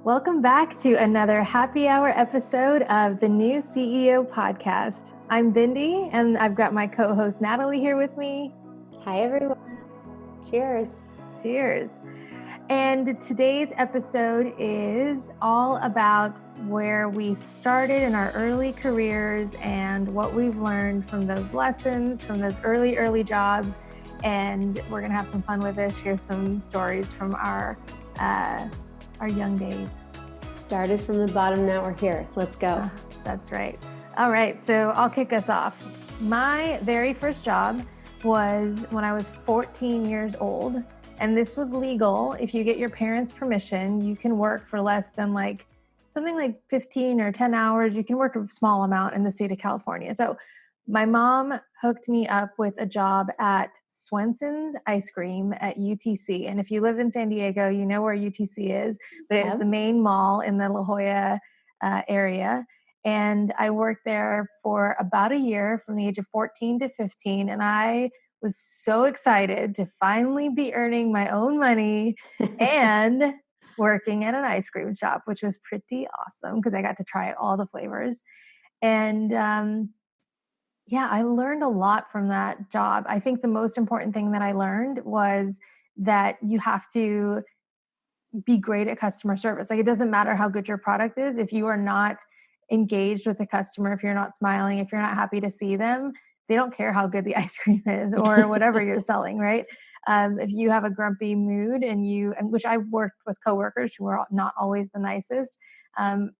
Welcome back to another happy hour episode of the new CEO podcast. I'm Bindi, and I've got my co-host Natalie here with me. Hi, everyone. Cheers. Cheers. And today's episode is all about where we started in our early careers and what we've learned from those lessons, from those early jobs. And we're going to have some fun with this, share some stories from our young days. Started from the bottom, now we're here. Let's go. That's right. All right, so I'll kick us off. My very first job was when I was 14 years old, and this was legal. If you get your parents' permission, you can work for less than something like 15 or 10 hours. You can work a small amount in the state of California. So my mom hooked me up with a job at Swenson's Ice Cream at UTC. And if you live in San Diego, you know where UTC is, but it's the main mall in the La Jolla area. And I worked there for about a year from the age of 14 to 15. And I was so excited to finally be earning my own money and working at an ice cream shop, which was pretty awesome because I got to try all the flavors. And yeah, I learned a lot from that job. I think the most important thing that I learned was that you have to be great at customer service. Like, it doesn't matter how good your product is. If you are not engaged with the customer, if you're not smiling, if you're not happy to see them, they don't care how good the ice cream is or whatever you're selling, right? If you have a grumpy mood and which I worked with coworkers who were not always the nicest,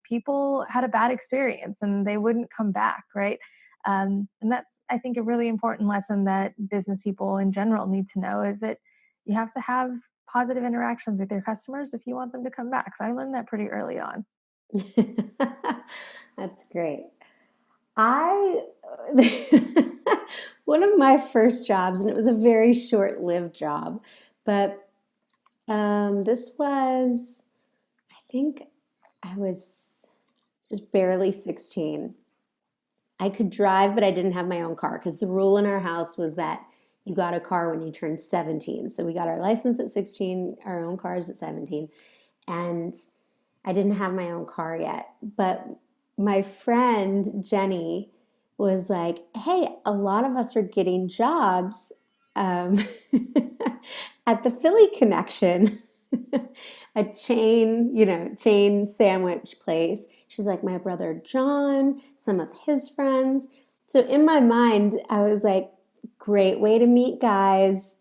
people had a bad experience and they wouldn't come back, right? And that's, I think, a really important lesson that business people in general need to know is that you have to have positive interactions with your customers if you want them to come back. So I learned that pretty early on. That's great. One of my first jobs, and it was a very short-lived job, but this was, I think I was just barely 16. I could drive, but I didn't have my own car because the rule in our house was that you got a car when you turned 17. So we got our license at 16, our own cars at 17, and I didn't have my own car yet. But my friend Jenny was like, hey, a lot of us are getting jobs at the Philly Connection, a chain sandwich place. She's like, my brother John, some of his friends. So in my mind, I was like, great way to meet guys,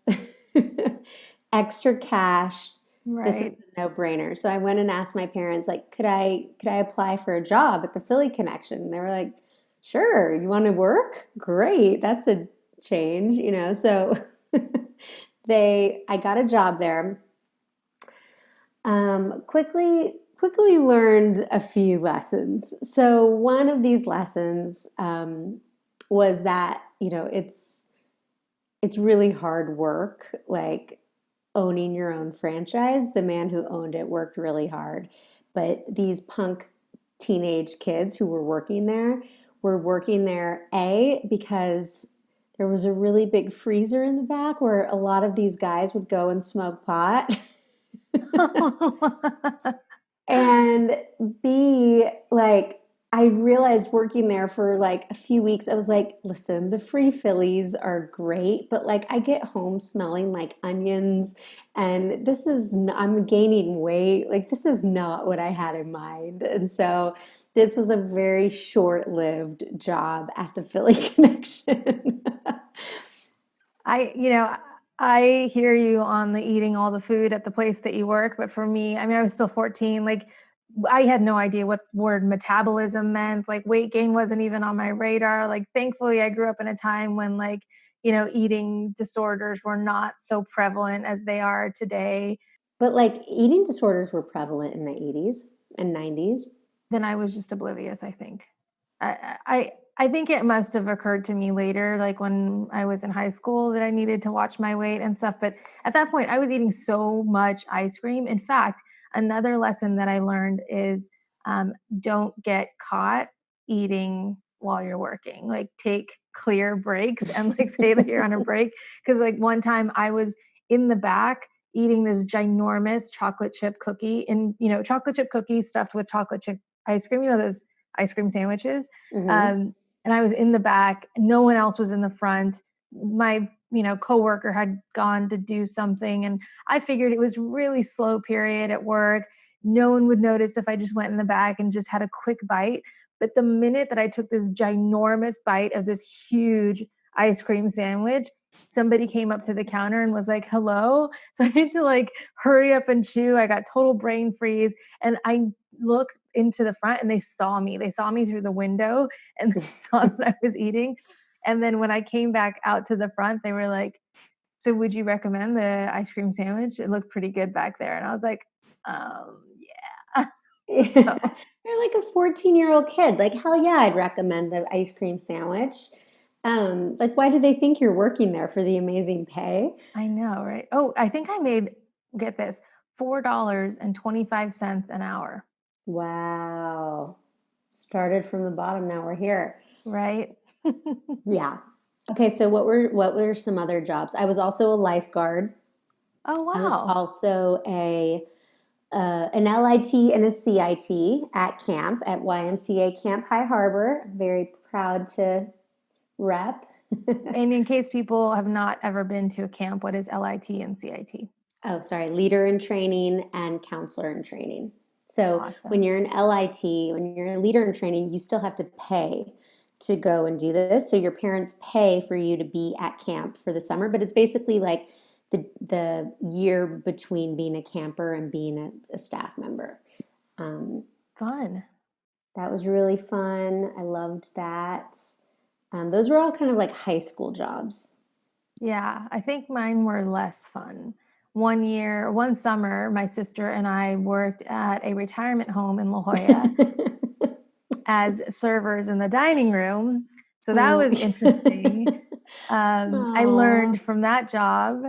extra cash. Right. This is a no-brainer. So I went and asked my parents, like, could I apply for a job at the Philly Connection? And they were like, sure, you want to work? Great. That's a change, So I got a job there. Quickly learned a few lessons. So one of these lessons was that, it's really hard work, like owning your own franchise. The man who owned it worked really hard. But these punk teenage kids who were working there because there was a really big freezer in the back where a lot of these guys would go and smoke pot. And B, like, I realized working there for like a few weeks, I was like, listen, the free Phillies are great, but like I get home smelling like onions and I'm gaining weight. Like, this is not what I had in mind. And so this was a very short-lived job at the Philly Connection. I hear you on the eating all the food at the place that you work, but for me, I mean, I was still 14. Like, I had no idea what the word metabolism meant. Like, weight gain wasn't even on my radar. Like, thankfully, I grew up in a time when eating disorders were not so prevalent as they are today. But like, eating disorders were prevalent in the 80s and 90s. Then I was just oblivious, I think. I think it must have occurred to me later, like when I was in high school, that I needed to watch my weight and stuff. But at that point, I was eating so much ice cream. In fact, another lesson that I learned is don't get caught eating while you're working. Like, take clear breaks and like say that you're on a break. Because like one time I was in the back eating this ginormous chocolate chip cookie, and chocolate chip cookie stuffed with chocolate chip ice cream, those ice cream sandwiches. Mm-hmm. And I was in the back, no one else was in the front. My coworker had gone to do something, and I figured it was really slow period at work. No one would notice if I just went in the back and just had a quick bite. But the minute that I took this ginormous bite of this huge ice cream sandwich, somebody came up to the counter and was like, hello. So I had to like hurry up and chew. I got total brain freeze. And I looked into the front and they saw me. They saw me through the window and they saw that I was eating. And then when I came back out to the front, they were like, so would you recommend the ice cream sandwich? It looked pretty good back there. And I was like, yeah. So You're like a 14-year-old kid. Like, hell yeah, I'd recommend the ice cream sandwich. Like, why do they think you're working there for the amazing pay? I know, right? Oh, I think I made, get this, $4.25 an hour, Wow. Started from the bottom, now we're here. right? Yeah. Okay, so what were some other jobs? I was also a lifeguard. Oh, I was wow. also a an LIT and a CIT at camp at YMCA Camp High Harbor. Very proud to rep. And in case people have not ever been to a camp, what is LIT and CIT? Oh, sorry, leader in training and counselor in training. So when Awesome. you're an LIT, when you're a leader in training, you still have to pay to go and do this. So your parents pay for you to be at camp for the summer, but it's basically like the year between being a camper and being a staff member. Um, Fun. that was really fun. I loved that. Those were all kind of like high school jobs. Yeah, I think mine were less fun. One summer, my sister and I worked at a retirement home in La Jolla as servers in the dining room. So that Oh. was interesting. I Aw. learned from that job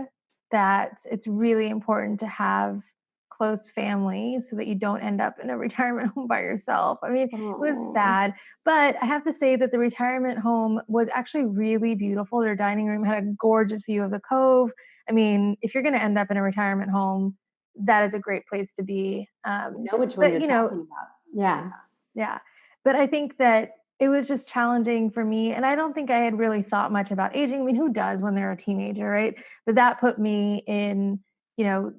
that it's really important to have close family so that you don't end up in a retirement home by yourself. I mean, it was Oh. sad, but I have to say that the retirement home was actually really beautiful. Their dining room had a gorgeous view of the cove. I mean, if you're going to end up in a retirement home, that is a great place to be. I know which one But you're talking about. Yeah. yeah. But I think that it was just challenging for me. And I don't think I had really thought much about aging. I mean, who does when they're a teenager, right? But that put me in, you know,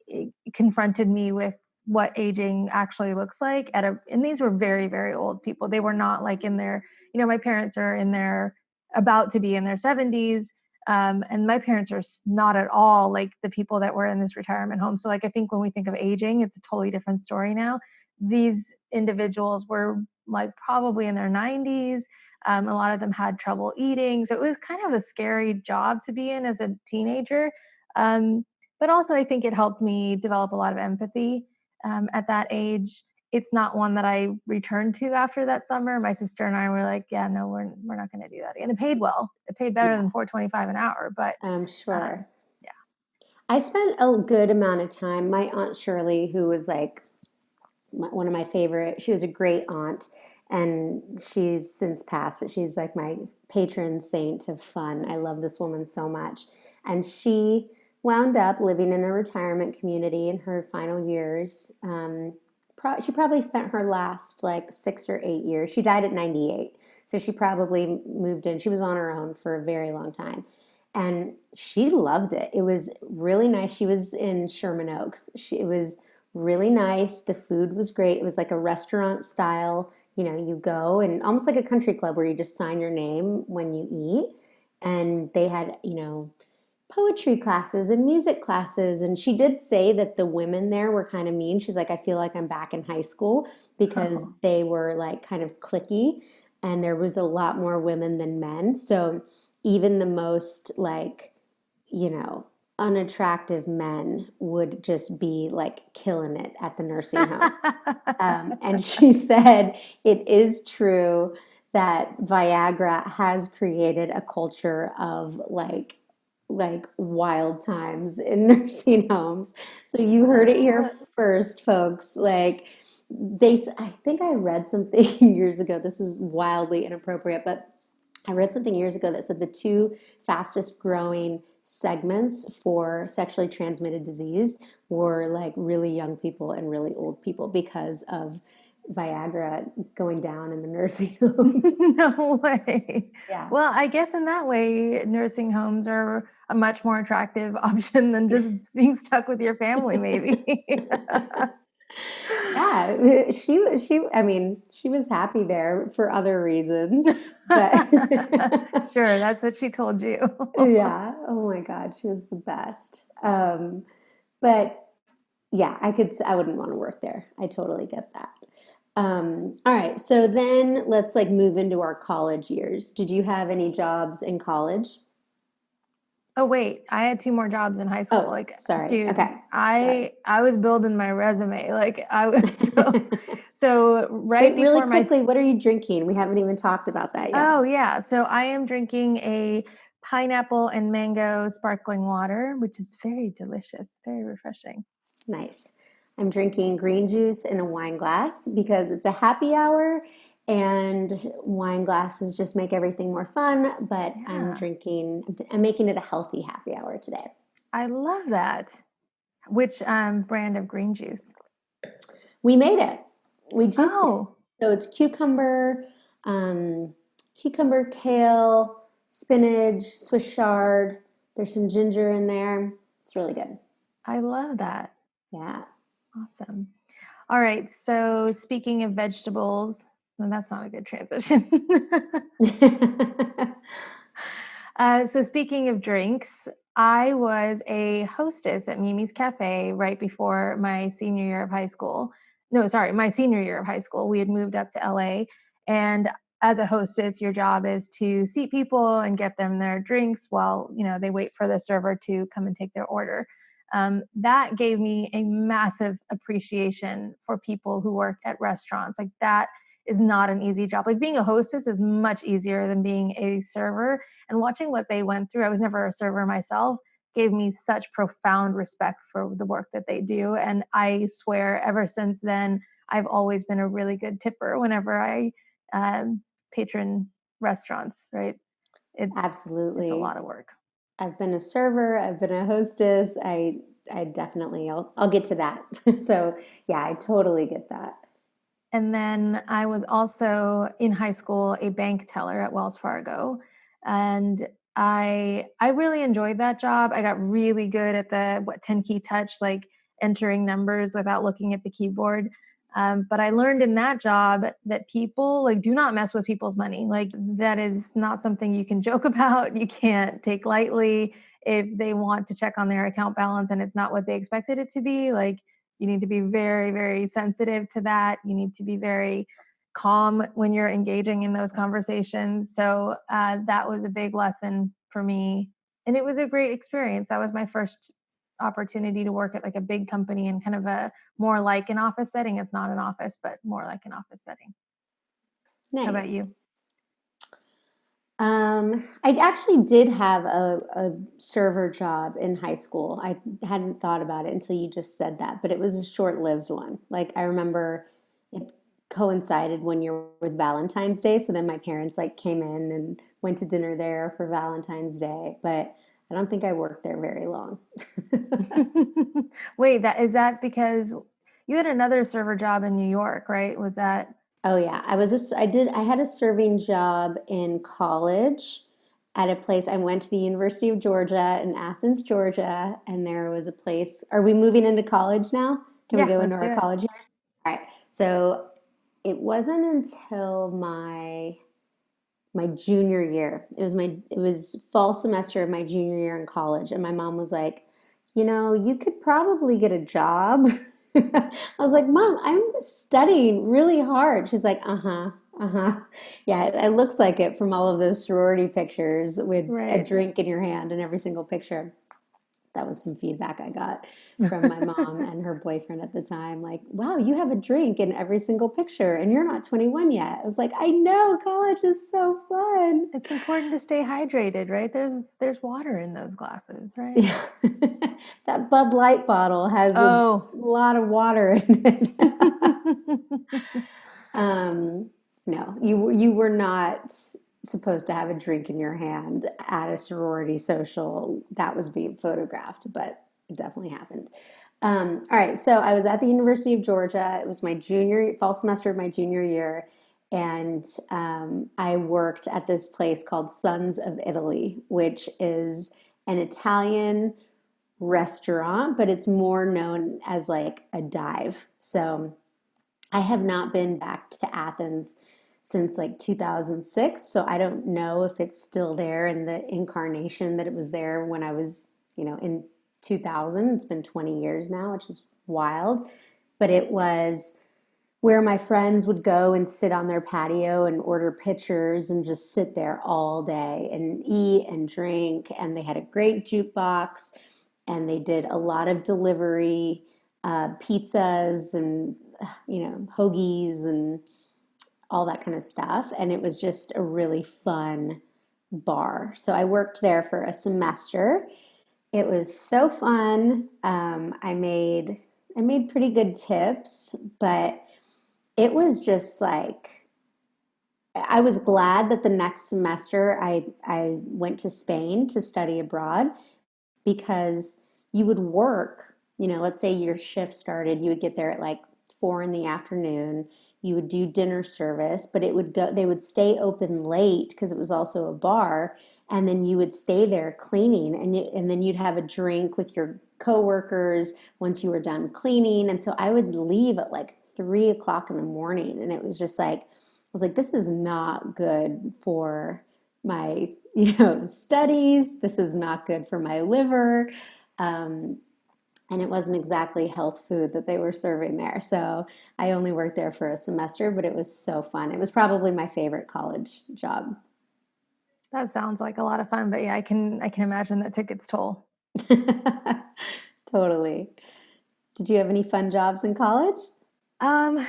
it confronted me with what aging actually looks like and these were very, very old people. They were not like in their, my parents are in their about to be in their 70s. And my parents are not at all like the people that were in this retirement home. So like I think when we think of aging, it's a totally different story now. These individuals were like probably in their 90s. A lot of them had trouble eating. So it was kind of a scary job to be in as a teenager. But also, I think it helped me develop a lot of empathy at that age. It's not one that I returned to after that summer. My sister and I were like, "Yeah, no, we're not going to do that again." It paid well. It paid better Yeah, than 4.25 an hour, but I'm um, sure. yeah. I spent a good amount of time. My Aunt Shirley, who was like one of my favorite, she was a great aunt, and she's since passed, but she's like my patron saint of fun. I love this woman so much. And she wound up living in a retirement community in her final years. She probably spent her last like 6 or 8 years. She died at 98. So she probably moved in. She was on her own for a very long time. And she loved it. It was really nice. She was in Sherman Oaks. It was really nice. The food was great. It was like a restaurant style. You go and almost like a country club where you just sign your name when you eat. And they had, poetry classes and music classes. And she did say that the women there were kind of mean. She's like, I feel like I'm back in high school because Oh. they were like kind of cliquey and there was a lot more women than men. So even the most like, you know, unattractive men would just be like killing it at the nursing home. And she said it is true that Viagra has created a culture of like wild times in nursing homes. So you heard it here What? first, folks. Like I think I read something years ago. This is wildly inappropriate, but I read something years ago that said the two fastest growing segments for sexually transmitted disease were like really young people and really old people because of Viagra going down in the nursing home. No way. Yeah. Well, I guess in that way, nursing homes are a much more attractive option than just being stuck with your family, maybe. Yeah, I mean, she was happy there for other reasons, but Sure, that's what she told you. yeah, oh my God, she was the best. But yeah, I wouldn't want to work there. I totally get that. All right, so then let's like move into our college years. Did you have any jobs in college? Oh wait, I had two more jobs in high school. Oh, Like, sorry. dude, Okay, sorry. I was building my resume. Like I was so right Wait, really before my quickly, what are you drinking? We haven't even talked about that yet. oh yeah, so I am drinking a pineapple and mango sparkling water, which is very delicious, very refreshing. Nice. I'm drinking green juice in a wine glass because it's a happy hour and wine glasses just make everything more fun. But Yeah, I'm making it a healthy happy hour today. I love that. Which brand of green juice? We made it. We juiced it. Oh, So it's um, cucumber, kale, spinach, Swiss chard. There's some ginger in there. It's really good. I love that. Yeah. Awesome. All right. So speaking of vegetables, no, that's not a good transition. So speaking of drinks, I was a hostess at Mimi's Cafe right before my senior year of high school. No, sorry, my senior year of high school. We had moved up to LA, and as a hostess, your job is to seat people and get them their drinks while they wait for the server to come and take their order. That gave me a massive appreciation for people who work at restaurants. Like that is not an easy job. Like being a hostess is much easier than being a server. And watching what they went through, I was never a server myself, gave me such profound respect for the work that they do. And I swear, ever since then, I've always been a really good tipper whenever I patron restaurants. Right? It's a Absolutely. lot of work. I've been a server, I've been a hostess. I definitely I'll get to that. So, yeah, I totally get that. And then I was also in high school a bank teller at Wells Fargo. And I really enjoyed that job. I got really good at the 10 key touch, like entering numbers without looking at the keyboard. But I learned in that job that people like do not mess with people's money. Like that is not something you can joke about. You can't take lightly if they want to check on their account balance and it's not what they expected it to be. Like you need to be very, very sensitive to that. You need to be very calm when you're engaging in those conversations. So that was a big lesson for me. And it was a great experience. That was my first opportunity to work at like a big company in kind of a more like an office setting. It's not an office, but more like an office setting. How about Nice. you? I actually did have a server job in high school. I hadn't thought about it until you just said that, but it was a short-lived one. Like I remember it coincided one year with Valentine's Day, so then my parents like came in and went to dinner there for Valentine's Day, but I don't think I worked there very long. Wait, that because you had another server job in New York, right? Was that Oh yeah, I had a serving job in college at a place. I went to the University of Georgia in Athens, Georgia, and there was a place. Are we moving into college now? Can we yeah, go into let's do our it. college years? All right. So it wasn't until my junior year. It was fall semester of my junior year in college, and my mom was like, you could probably get a job. I was like, Mom, I'm studying really hard. She's like, uh-huh, uh-huh. Yeah, it looks like it from all of those sorority pictures with a Right. drink in your hand in every single picture. That was some feedback I got from my mom and her boyfriend at the time. Like, wow, you have a drink in every single picture and you're not 21 yet. I was like, I know, college is so fun. It's important to stay hydrated, right? There's water in those glasses, right? Yeah. That Bud Light bottle has a Oh. lot of water in it. Um, no, you were not. supposed to have a drink in your hand at a sorority social that was being photographed, but it definitely happened. All right, so I was at the University of Georgia. It was my junior fall semester of my junior year, and I worked at this place called Sons of Italy, which is an Italian restaurant, but it's more known as like a dive. So I have not been back to Athens since like 2006, so I don't know if it's still there in the incarnation that it was there when I was, in 2000. It's been 20 years now, which is wild. But it was where my friends would go and sit on their patio and order pitchers and just sit there all day and eat and drink. And they had a great jukebox and they did a lot of delivery, pizzas and, hoagies and all that kind of stuff. And it was just a really fun bar. So I worked there for a semester. It was so fun. I made pretty good tips, but it was just like I was glad that the next semester I went to Spain to study abroad because you would work, let's say your shift started, you would get there at like 4 in the afternoon. You would do dinner service, but they would stay open late because it was also a bar. And then you would stay there cleaning and then you'd have a drink with your coworkers once you were done cleaning. And so I would leave at like 3 o'clock in the morning. And it was just like, I was like, this is not good for my, studies. This is not good for my liver. Um, and it wasn't exactly health food that they were serving there. So I only worked there for a semester, but it was so fun. It was probably my favorite college job. That sounds like a lot of fun, but yeah, I can imagine that took its toll. Totally. Did you have any fun jobs in college? Um,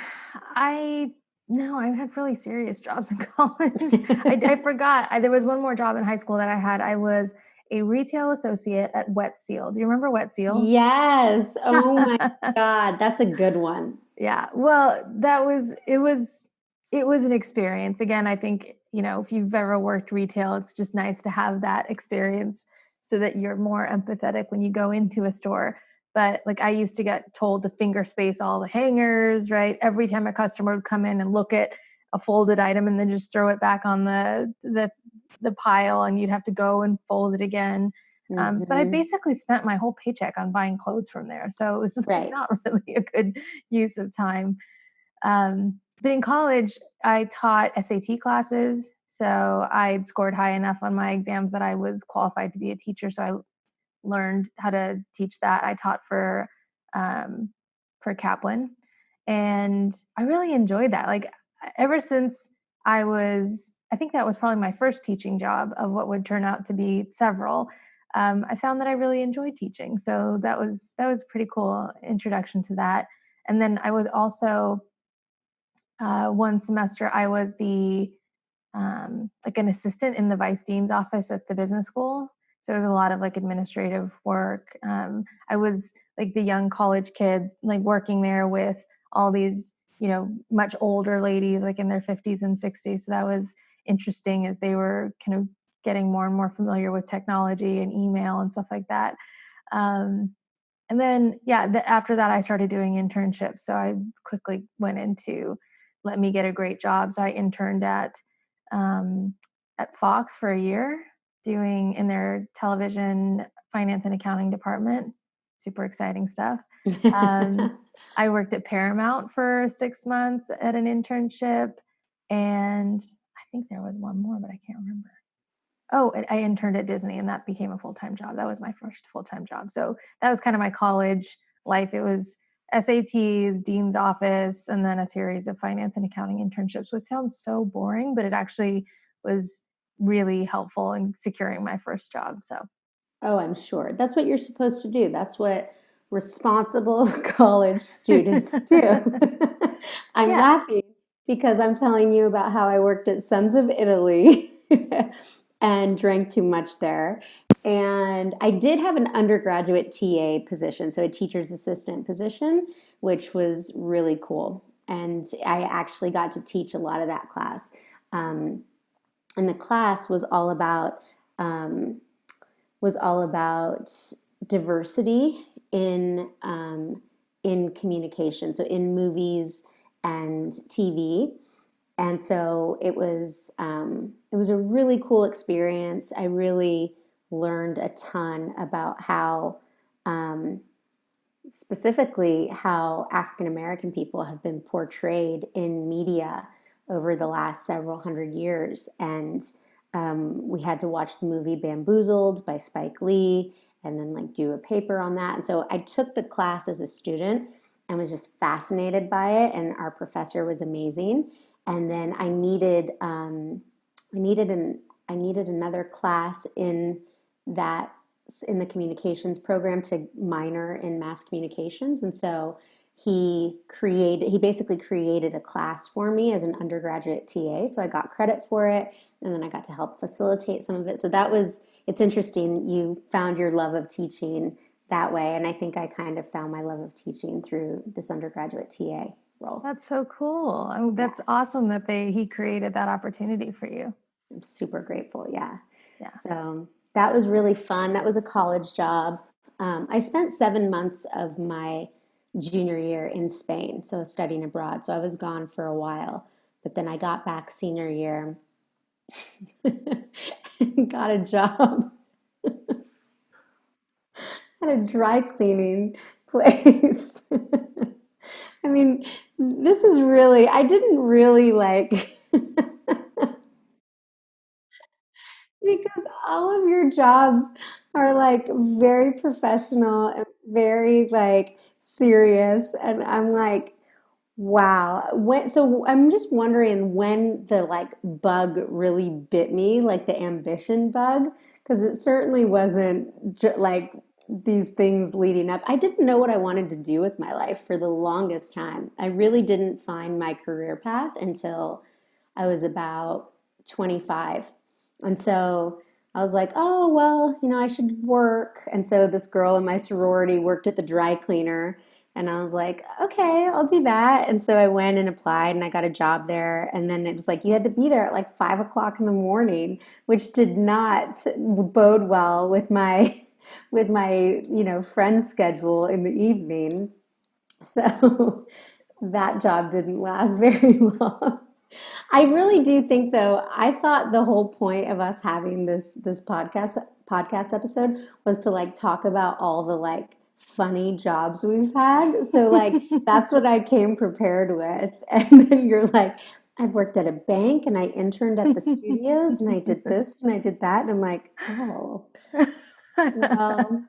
I no, I had really serious jobs in college. I forgot. There was one more job in high school that I had. I was a retail associate at Wet Seal. Do you remember Wet Seal? Yes. Oh my God. That's a good one. Yeah. Well, it was an experience. Again, I think, if you've ever worked retail, it's just nice to have that experience so that you're more empathetic when you go into a store. But like I used to get told to finger space all the hangers, right? Every time a customer would come in and look at a folded item and then just throw it back on the pile and you'd have to go and fold it again. But I Hmm. basically spent my whole paycheck on buying clothes from there. So it was just like Right. not really a good use of time. But in college, I taught SAT classes. So I'd scored high enough on my exams that I was qualified to be a teacher. So I learned how to teach that. I taught um, for Kaplan, and I really enjoyed that. Like ever since I think that was probably my first teaching job of what would turn out to be several. I found that I really enjoyed teaching, so that was a pretty cool introduction to that. And then I was also one semester I was the like an assistant in the vice dean's office at the business school. So it was a lot of like administrative work. I was like the young college kids, like working there with all these, much older ladies, like in their 50s and 60s. So that was interesting as they were kind of getting more and more familiar with technology and email and stuff like that. Um, and then, yeah, after that, I started doing internships. So I quickly went into let me get a great job. So I interned um, at Fox for a year, doing in their television finance and accounting department. Super exciting stuff. Um, I worked at Paramount for 6 months at an internship, and I think there was one more, but I can't remember. Oh, and I interned at Disney and that became a full-time job. That was my first full-time job. So that was kind of my college life. It was SATs, dean's office, and then a series of finance and accounting internships, which sounds so boring, but it actually was really helpful in securing my first job. So Oh, I'm sure. That's what you're supposed to do. That's what responsible college students do. I'm yeah. laughing because I'm telling you about how I worked at Sons of Italy and drank too much there. And I did have an undergraduate TA position, so a teacher's assistant position, which was really cool. And I actually got to teach a lot of that class. Um, and the class um, was all about diversity in communication, so in movies and TV. And so it was a really cool experience. I really learned a ton about how specifically how African American people have been portrayed in media over the last several hundred years. And we had to watch the movie Bamboozled by Spike Lee and then like do a paper on that. And so I took the class as a student and was just fascinated by it. And our professor was amazing. And then I needed an, I needed another class that in the communications program to minor in mass communications. And so he basically created a class for me as an undergraduate TA. So I got credit for it, and then I got to help facilitate some of it. So it's interesting. You found your love of teaching that way. And I think I kind of found my love of teaching through this undergraduate TA role. That's so cool. I mean, Yeah. that's awesome that he created that opportunity for you. I'm super grateful. Yeah. Yeah. So that was really fun. That was a college job. I spent 7 months of my junior year in Spain, so studying abroad. So I was gone for a while, but then I got back senior year and got a job at a dry cleaning place. I mean, I didn't really like because all of your jobs are like very professional and very like serious. And I'm like, wow. So I'm just wondering when the like bug really bit me, like the ambition bug, because it certainly wasn't like these things leading up. I didn't know what I wanted to do with my life for the longest time. I really didn't find my career path until I was about 25. And so I was like, oh, well, I should work. And so this girl in my sorority worked at the dry cleaner. And I was like, okay, I'll do that. And so I went and applied and I got a job there. And then it was like, you had to be there at like 5 o'clock in the morning, which did not bode well with my friend schedule in the evening. So that job didn't last very long. I really do think though, I thought the whole point of us having this podcast episode was to like talk about all the like funny jobs we've had. So like that's what I came prepared with. And then you're like, I've worked at a bank and I interned at the studios and I did this and I did that. And I'm like, oh, well,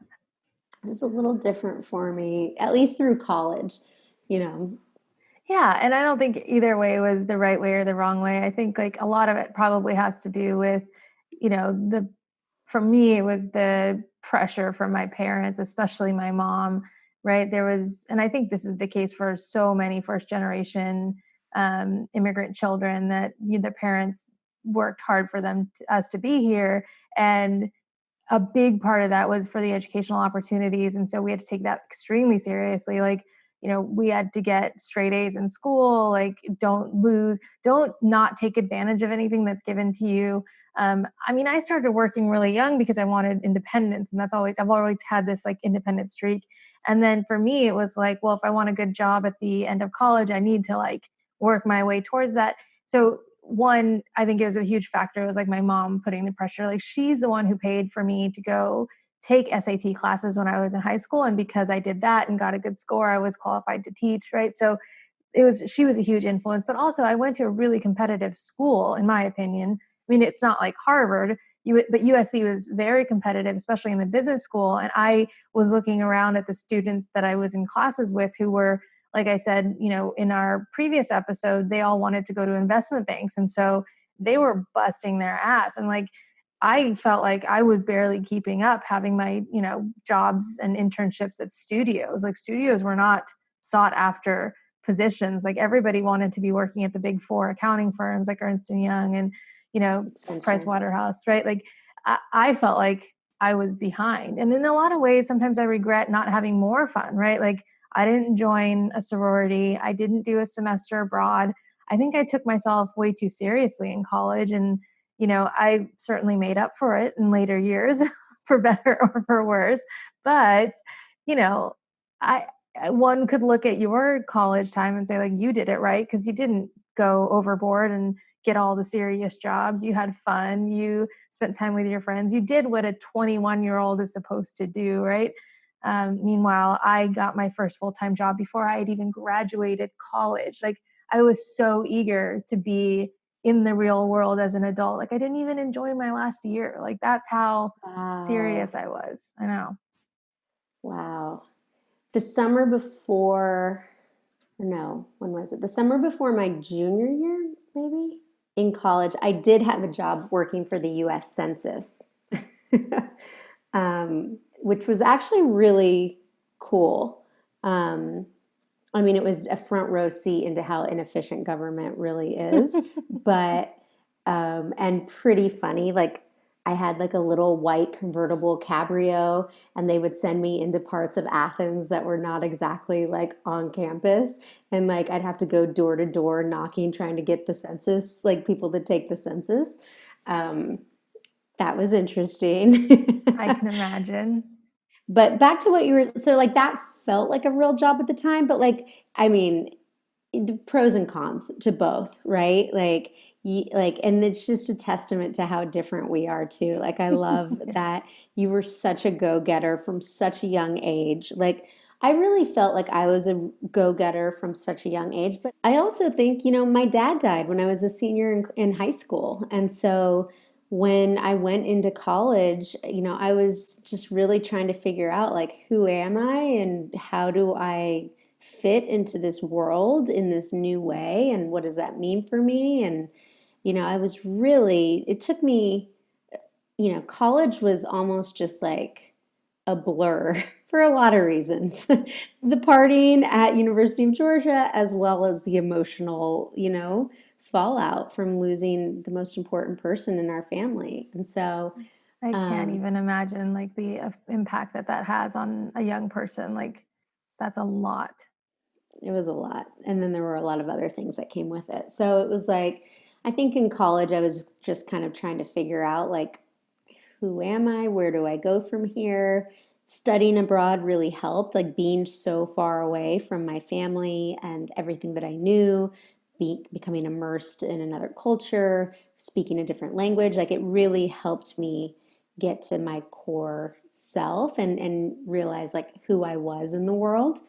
it's a little different for me, at least through college, you know. Yeah, and I don't think either way was the right way or the wrong way. I think like a lot of it probably has to do with, the for me it was the pressure from my parents, especially my mom, right? There was, and I think this is the case for so many first generation immigrant children that their parents worked hard for us to be here, and a big part of that was for the educational opportunities. And so we had to take that extremely seriously. Like, we had to get straight A's in school, like don't not take advantage of anything that's given to you. I mean, I started working really young because I wanted independence. And I've always had this like independent streak. And then for me, it was like, well, if I want a good job at the end of college, I need to like work my way towards that. So one, I think it was a huge factor. It was like my mom putting the pressure. Like she's the one who paid for me to go take SAT classes when I was in high school. And because I did that and got a good score, I was qualified to teach, right? So she was a huge influence, but also I went to a really competitive school, in my opinion. I mean, it's not like Harvard, but USC was very competitive, especially in the business school. And I was looking around at the students that I was in classes with who were, like I said, in our previous episode, they all wanted to go to investment banks. And so they were busting their ass. And like, I felt like I was barely keeping up having my, jobs and internships at studios. Like studios were not sought after positions. Like everybody wanted to be working at the big four accounting firms like Ernst and Young and, Price Accenture. Waterhouse, right? Like I felt like I was behind. And in a lot of ways, sometimes I regret not having more fun, right? Like I didn't join a sorority. I didn't do a semester abroad. I think I took myself way too seriously in college. And, I certainly made up for it in later years, for better or for worse. But, you know, I one could look at your college time and say like you did it right because you didn't go overboard and get all the serious jobs. You had fun. You spent time with your friends. You did what a 21-year-old is supposed to do, right? Meanwhile, I got my first full-time job before I had even graduated college. Like I was so eager to be in the real world as an adult. Like I didn't even enjoy my last year. Like that's how Wow. serious I was. I know. Wow. The summer before, no, when was it? The summer before my junior year, maybe, in college, I did have a job working for the US Census, which was actually really cool. Um, I mean, it was a front row seat into how inefficient government really is, but and pretty funny. Like I had like a little white convertible cabrio, and they would send me into parts of Athens that were not exactly like on campus, and like I'd have to go door to door knocking, trying to get the census, like people to take the census. Um, that was interesting. I can imagine. But back to what you were, so like that felt like a real job at the time, but like, I mean, the pros and cons to both, right? Like, and it's just a testament to how different we are too. Like, I love that you were such a go-getter from such a young age. Like, I really felt like I was a go-getter from such a young age, but I also think, my dad died when I was a senior in high school. And so when I went into college, I was just really trying to figure out like, who am I and how do I fit into this world in this new way and what does that mean for me? And I was really, it took me, college was almost just like a blur for a lot of reasons. The partying at University of Georgia as well as the emotional, fallout from losing the most important person in our family. And so I can't um, even imagine like the impact that that has on a young person. Like that's a lot. it was a lot. And then there were a lot of other things that came with it. So it was like, I think in college, I was just kind of trying to figure out like, who am I? Where do I go from here? Studying abroad really helped, like being so far away from my family and everything that I knew, becoming immersed in another culture, speaking a different language. Like it really helped me get to my core self and realize like who I was in the world.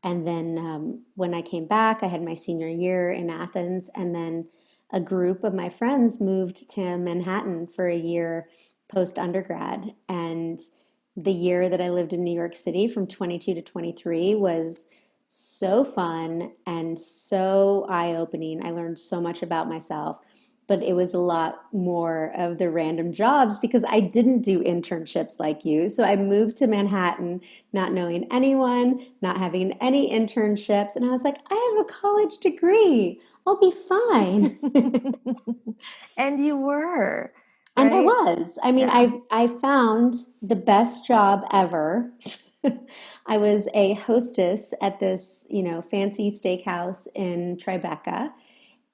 And then when I came back, I had my senior year in Athens, and then a group of my friends moved to Manhattan for a year post undergrad. And the year that I lived in New York City from 22 to 23 was so fun and so eye opening. I learned so much about myself, but it was a lot more of the random jobs because I didn't do internships like you. So I moved to Manhattan not knowing anyone, not having any internships. And I was like, I have a college degree. I'll be fine. And you were, And I right? was. I mean, Yeah. I found the best job ever. I was a hostess at this, fancy steakhouse in Tribeca,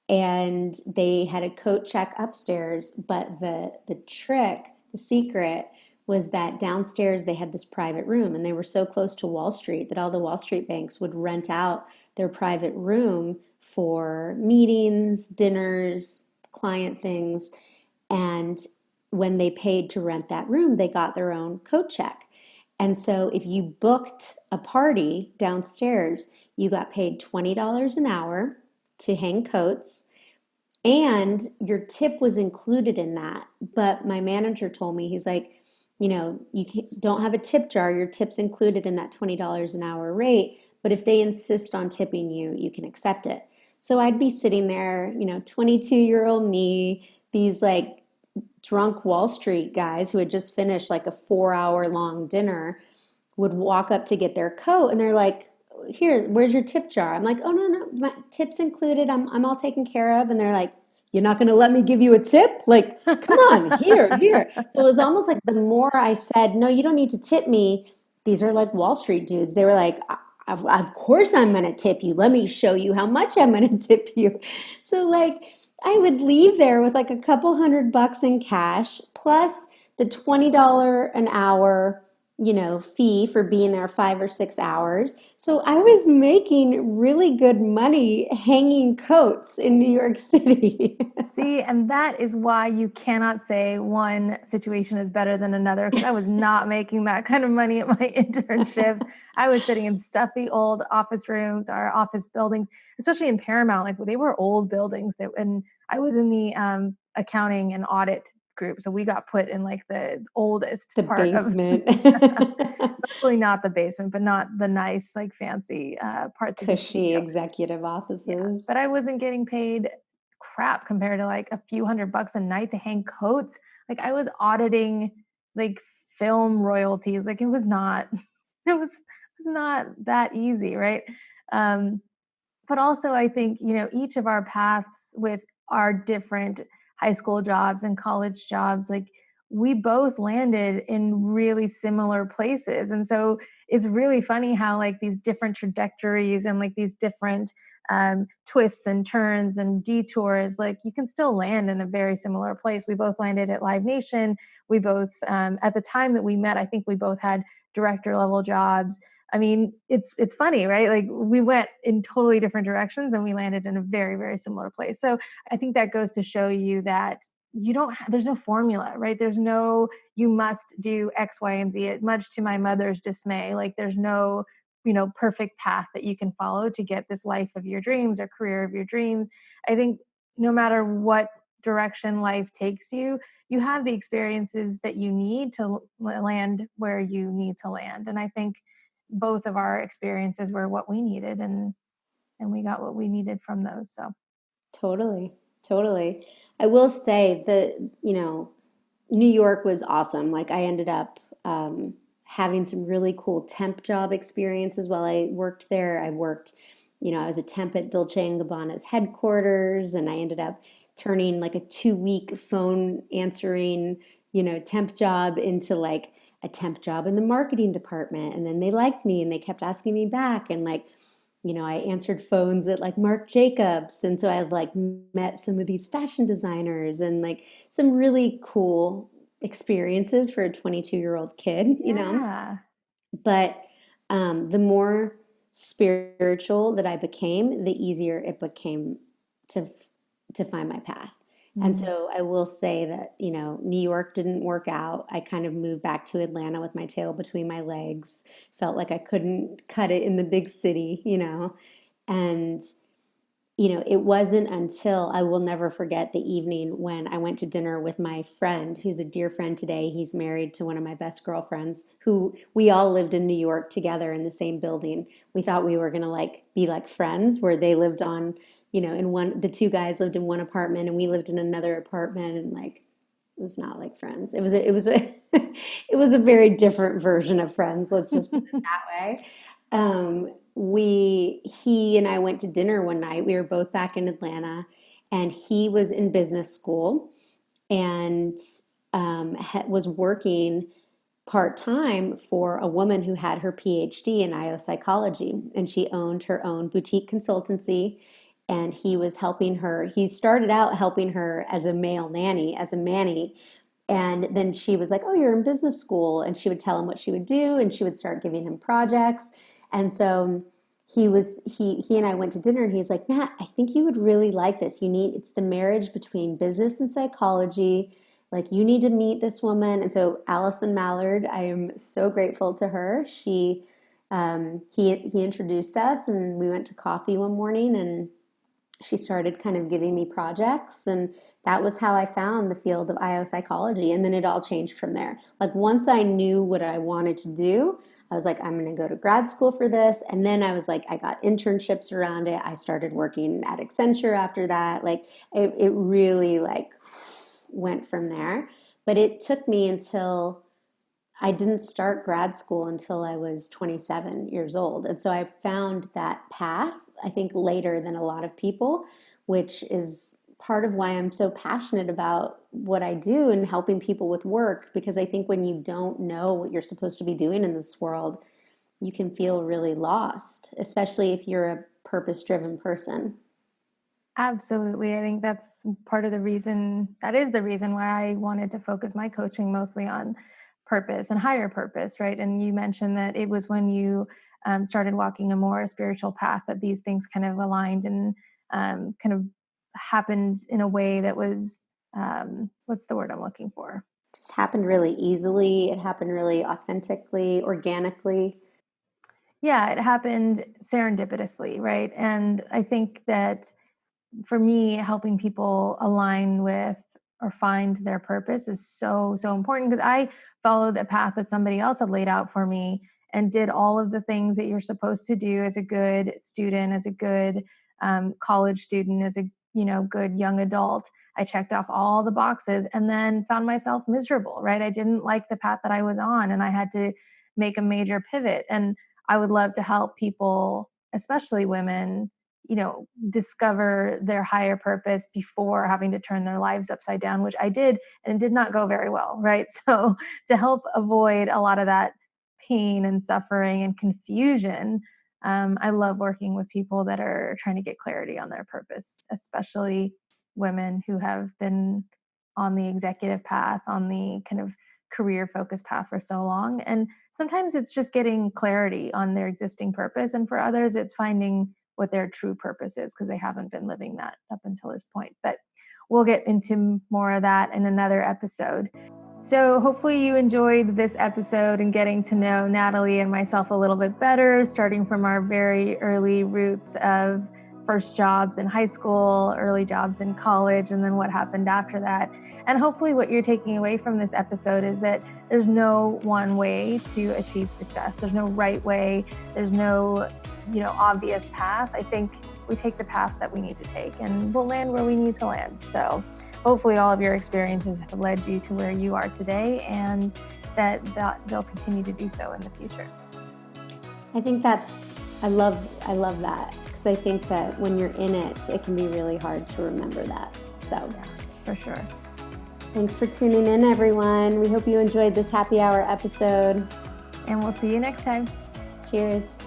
and they had a coat check upstairs, but the trick, the secret was that downstairs they had this private room, and they were so close to Wall Street that all the Wall Street banks would rent out their private room for meetings, dinners, client things. And when they paid to rent that room, they got their own coat check. And so if you booked a party downstairs, you got paid $20 an hour to hang coats, and your tip was included in that. But my manager told me, he's like, don't have a tip jar. Your tip's included in that $20 an hour rate. But if they insist on tipping you, you can accept it. So I'd be sitting there, 22-year-old me, these like drunk Wall Street guys who had just finished like a 4 hour long dinner would walk up to get their coat, and they're like, here, where's your tip jar? I'm like, oh, no, no, my tip's included. I'm all taken care of. And they're like, you're not going to let me give you a tip? Like, come on, here, here. So it was almost like the more I said, no, you don't need to tip me. These are like Wall Street dudes. They were like, of course I'm going to tip you. Let me show you how much I'm going to tip you. So like, I would leave there with like a couple $100 in cash plus the $20 an hour, fee for being there 5 or 6 hours. So I was making really good money hanging coats in New York City. See, and that is why you cannot say one situation is better than another, because I was not making that kind of money at my internships. I was sitting in stuffy old office rooms or office buildings, especially in Paramount. Like they were old buildings and I was in the accounting and audit group. So we got put in like the oldest The part of, basement. luckily not the basement, but not the nice, like fancy parts of the Cushy studio. executive Yeah, offices. but I wasn't getting paid crap compared to like a few $100 a night to hang coats. Like I was auditing like film royalties. Like it was not, it was not that easy, right? Um, but also I think, each of our paths with our different high school jobs and college jobs, like we both landed in really similar places. And so it's really funny how like these different trajectories and like these different twists and turns and detours, like you can still land in a very similar place. We both landed at Live Nation. We both, at the time that we met, I think we both had director level jobs. I mean, it's funny, right? Like we went in totally different directions and we landed in a very, very similar place. So I think that goes to show you that there's no formula, right? There's no, you must do X, Y, and Z, much to my mother's dismay. Like there's no, perfect path that you can follow to get this life of your dreams or career of your dreams. I think no matter what direction life takes you, you have the experiences that you need to land where you need to land. And I think both of our experiences were what we needed, and we got what we needed from those. So Totally. Totally. I will say that, New York was awesome. Like I ended up having some really cool temp job experiences while I worked there. I was a temp at Dolce& and Gabbana's headquarters, and I ended up turning like a 2 week phone answering, temp job into like a temp job in the marketing department. And then they liked me and they kept asking me back. And like, I answered phones at like Marc Jacobs. And so I've like met some of these fashion designers and like some really cool experiences for a 22-year-old kid. yeah. But the more spiritual that I became, the easier it became to to find my path. And Mm. so I will say that, New York didn't work out. I kind of moved back to Atlanta with my tail between my legs. Felt like I couldn't cut it in the big city. And it wasn't until I will never forget the evening when I went to dinner with my friend, who's a dear friend today. He's married to one of my best girlfriends, who we all lived in New York together in the same building. We thought we were gonna like be like friends, where they lived on, the two guys lived in one apartment and we lived in another apartment, and like it was not like friends. It was a very different version of friends. Let's just put it that way. He and I went to dinner one night. We were both back in Atlanta, and he was in business school and was working part time for a woman who had her PhD in IO psychology, and she owned her own boutique consultancy. And he was helping her. He started out helping her as a male nanny, as a manny, and then she was like, "Oh, you're in business school." And she would tell him what she would do, and she would start giving him projects. And so he and I went to dinner, and he's like, "Nat, I think you would really like this. It's the marriage between business and psychology. Like you need to meet this woman." And so Allison Mallard, I am so grateful to her. He introduced us, and we went to coffee one morning, and she started kind of giving me projects, and that was how I found the field of IO psychology. And then it all changed from there. Like once I knew what I wanted to do, I was like, I'm going to go to grad school for this. And then I was like, I got internships around it. I started working at Accenture after that. Like it really like went from there. But it took me until I didn't start grad school until I was 27 years old. And so I found that path, I think, later than a lot of people, which is part of why I'm so passionate about what I do and helping people with work. Because I think when you don't know what you're supposed to be doing in this world, you can feel really lost, especially if you're a purpose driven person. Absolutely. I think that's part of the reason, that is the reason why I wanted to focus my coaching mostly on purpose and higher purpose, right? And you mentioned that it was when you started walking a more spiritual path that these things kind of aligned and kind of happened in a way that was, what's the word I'm looking for? Just happened really easily. It happened really authentically, organically. Yeah, it happened serendipitously, right? And I think that for me, helping people align with or find their purpose is so, so important because I followed the path that somebody else had laid out for me and did all of the things that you're supposed to do as a good student, as a good college student, as a good young adult. I checked off all the boxes and then found myself miserable, right? I didn't like the path that I was on and I had to make a major pivot. And I would love to help people, especially women, discover their higher purpose before having to turn their lives upside down, which I did, and it did not go very well, right? So, to help avoid a lot of that pain and suffering and confusion, I love working with people that are trying to get clarity on their purpose, especially women who have been on the executive path, on the kind of career focused path for so long. And sometimes it's just getting clarity on their existing purpose. And for others, it's finding what their true purpose is because they haven't been living that up until this point. But we'll get into more of that in another episode. So hopefully you enjoyed this episode and getting to know Natalie and myself a little bit better, starting from our very early roots of first jobs in high school, early jobs in college, and then what happened after that. And hopefully what you're taking away from this episode is that there's no one way to achieve success. There's no right way. There's no, obvious path. I think we take the path that we need to take and we'll land where we need to land. So hopefully all of your experiences have led you to where you are today and that they'll continue to do so in the future. I think I love that because I think that when you're in it, it can be really hard to remember that. So yeah, for sure. Thanks for tuning in, everyone. We hope you enjoyed this happy hour episode. And we'll see you next time. Cheers.